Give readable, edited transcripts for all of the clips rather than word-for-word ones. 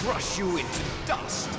crush you into dust!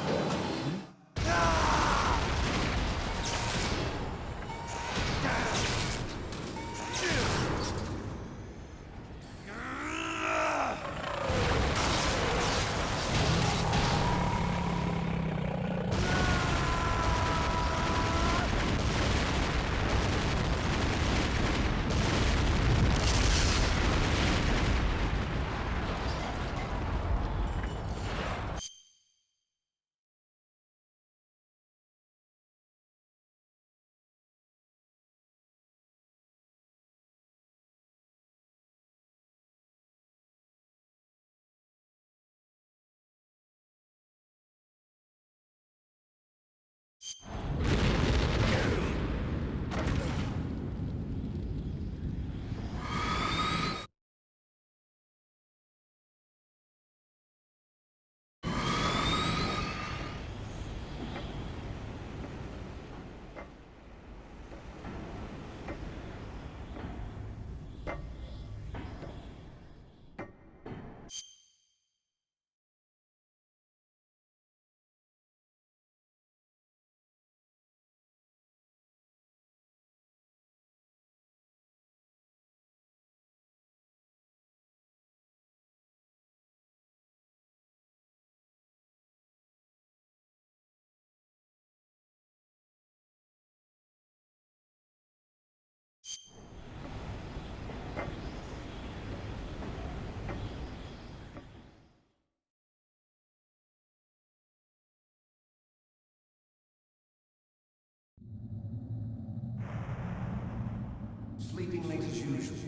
Sleeping late as usual,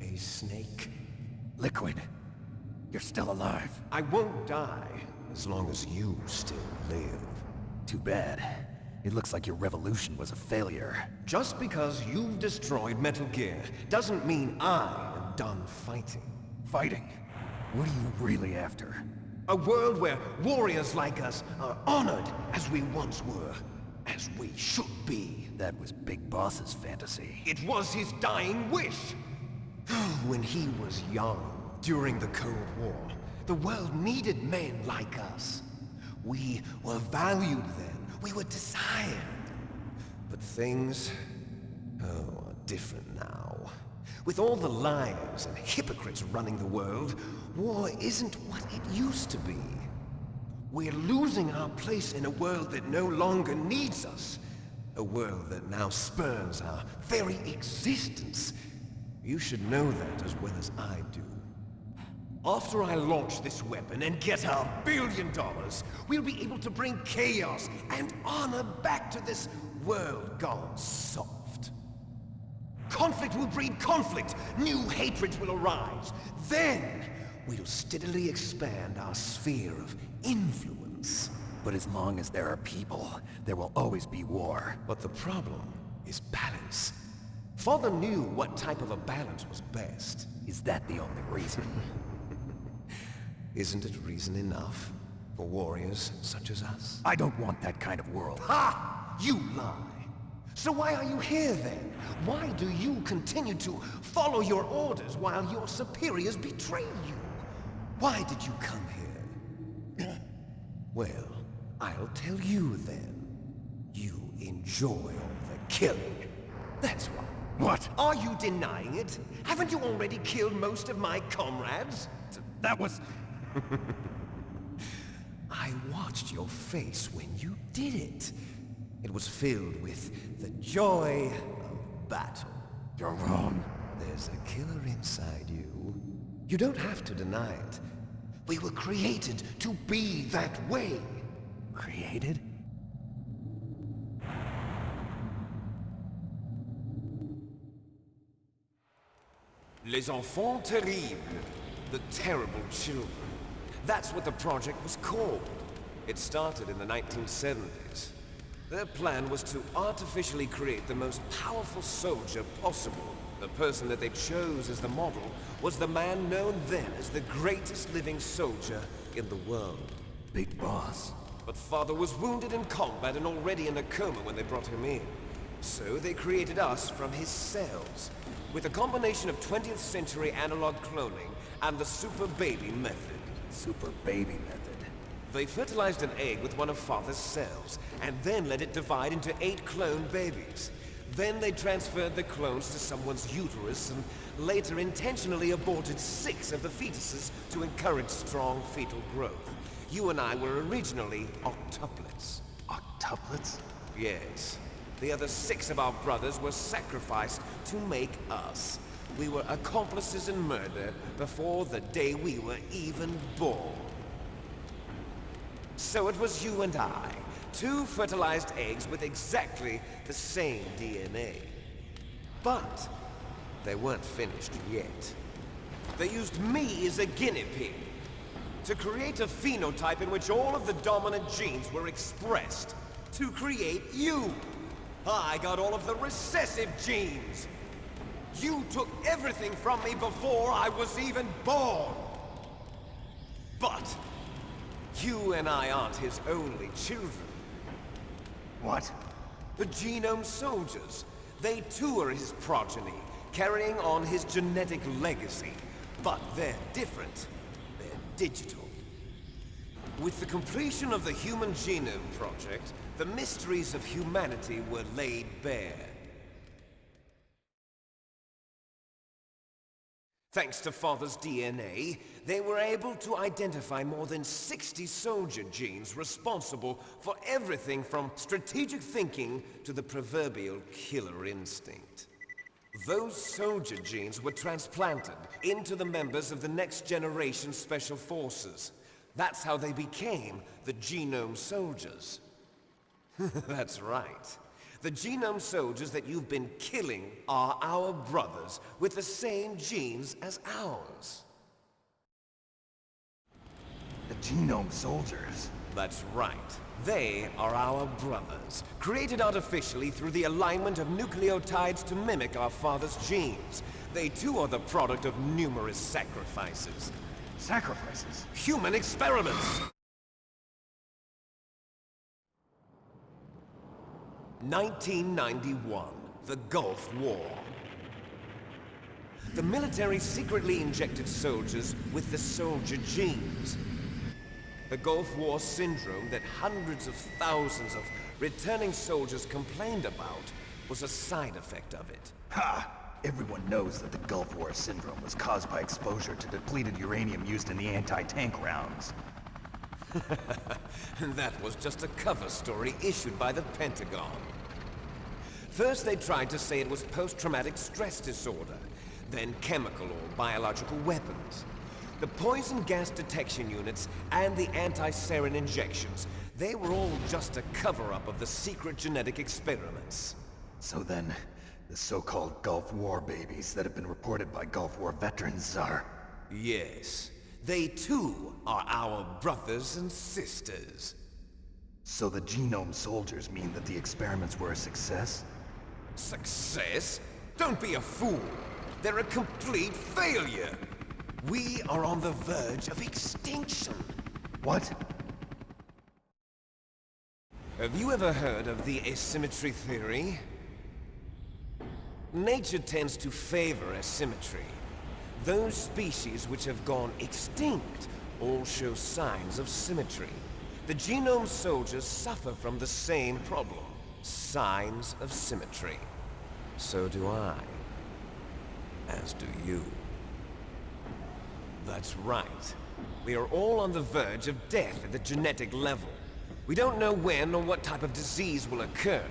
a snake. Liquid, you're still alive. I won't die as long as you still live. Too bad. It looks like your revolution was a failure. Just because you've destroyed Metal Gear doesn't mean I am done fighting. Fighting? What are you really after? A world where warriors like us are honored as we once were, as we should be. That was Big Boss's fantasy. It was his dying wish. When he was young, during the Cold War, the world needed men like us. We were valued then. We were desired. But things, are different now. With all the liars and hypocrites running the world, war isn't what it used to be. We're losing our place in a world that no longer needs us. A world that now spurns our very existence. You should know that as well as I do. After I launch this weapon and get our $1 billion, we'll be able to bring chaos and honor back to this world gone soft. Conflict will breed conflict. New hatreds will arise. Then, we'll steadily expand our sphere of influence. But as long as there are people, there will always be war. But the problem is balance. Father knew what type of a balance was best. Is that the only reason? Isn't it reason enough for warriors such as us? I don't want that kind of world. Ha! You lie! So why are you here then? Why do you continue to follow your orders while your superiors betray you? Why did you come here? Well, I'll tell you then. You enjoy all the killing. That's why. What? Are you denying it? Haven't you already killed most of my comrades? That was... I watched your face when you did it. It was filled with the joy of battle. You're wrong. There's a killer inside you. You don't have to deny it. We were created to be that way. Created? Les enfants terribles. The terrible children. That's what the project was called. It started in the 1970s. Their plan was to artificially create the most powerful soldier possible. The person that they chose as the model was the man known then as the greatest living soldier in the world. Big Boss. But Father was wounded in combat and already in a coma when they brought him in. So they created us from his cells, with a combination of 20th century analog cloning and the Super Baby method. Super Baby method. They fertilized an egg with one of Father's cells, and then let it divide into 8 clone babies. Then they transferred the clones to someone's uterus, and later intentionally aborted 6 of the fetuses to encourage strong fetal growth. You and I were originally octuplets. Octuplets? Yes. The other 6 of our brothers were sacrificed to make us. We were accomplices in murder before the day we were even born. So it was you and I, 2 fertilized eggs with exactly the same DNA. But they weren't finished yet. They used me as a guinea pig to create a phenotype in which all of the dominant genes were expressed to create you. I got all of the recessive genes. You took everything from me before I was even born. But you and I aren't his only children. What? The Genome Soldiers. They too are his progeny, carrying on his genetic legacy. But they're different. They're digital. With the completion of the Human Genome Project, the mysteries of humanity were laid bare. Thanks to Father's DNA, they were able to identify more than 60 soldier genes responsible for everything from strategic thinking to the proverbial killer instinct. Those soldier genes were transplanted into the members of the next generation Special Forces. That's how they became the Genome Soldiers. That's right. The Genome Soldiers that you've been killing are our brothers with the same genes as ours. The Genome Soldiers? That's right. They are our brothers, created artificially through the alignment of nucleotides to mimic our father's genes. They too are the product of numerous sacrifices. Sacrifices? Human experiments! 1991, the Gulf War. The military secretly injected soldiers with the soldier genes. The Gulf War syndrome that hundreds of thousands of returning soldiers complained about was a side effect of it. Ha! Everyone knows that the Gulf War syndrome was caused by exposure to depleted uranium used in the anti-tank rounds. That was just a cover story issued by the Pentagon. First they tried to say it was post-traumatic stress disorder, then chemical or biological weapons. The poison gas detection units and the anti-sarin injections, they were all just a cover-up of the secret genetic experiments. So then, the so-called Gulf War babies that have been reported by Gulf War veterans are... Yes. They too are our brothers and sisters. So the Genome Soldiers mean that the experiments were a success? Success? Don't be a fool. They're a complete failure. We are on the verge of extinction. What? Have you ever heard of the asymmetry theory? Nature tends to favor asymmetry. Those species which have gone extinct all show signs of symmetry. The Genome Soldiers suffer from the same problem. Signs of symmetry. So do I. As do you. That's right. We are all on the verge of death at the genetic level. We don't know when or what type of disease will occur.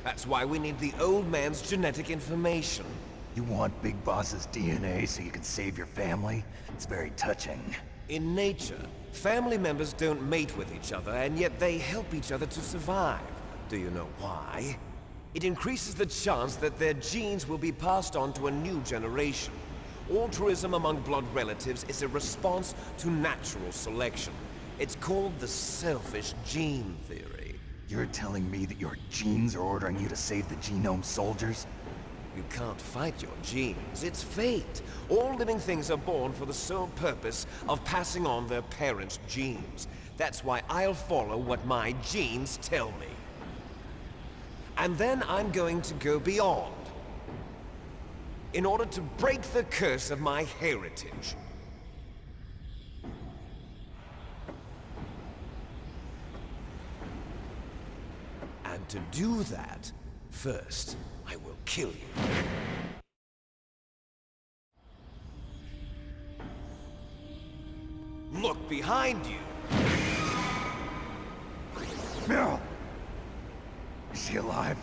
That's why we need the old man's genetic information. You want Big Boss's DNA so you can save your family? It's very touching. In nature, family members don't mate with each other, and yet they help each other to survive. Do you know why? It increases the chance that their genes will be passed on to a new generation. Altruism among blood relatives is a response to natural selection. It's called the selfish gene theory. You're telling me that your genes are ordering you to save the Genome Soldiers? You can't fight your genes. It's fate. All living things are born for the sole purpose of passing on their parents' genes. That's why I'll follow what my genes tell me. And then I'm going to go beyond. In order to break the curse of my heritage. And to do that, first, I will kill you. Look behind you! Meryl! Is she alive?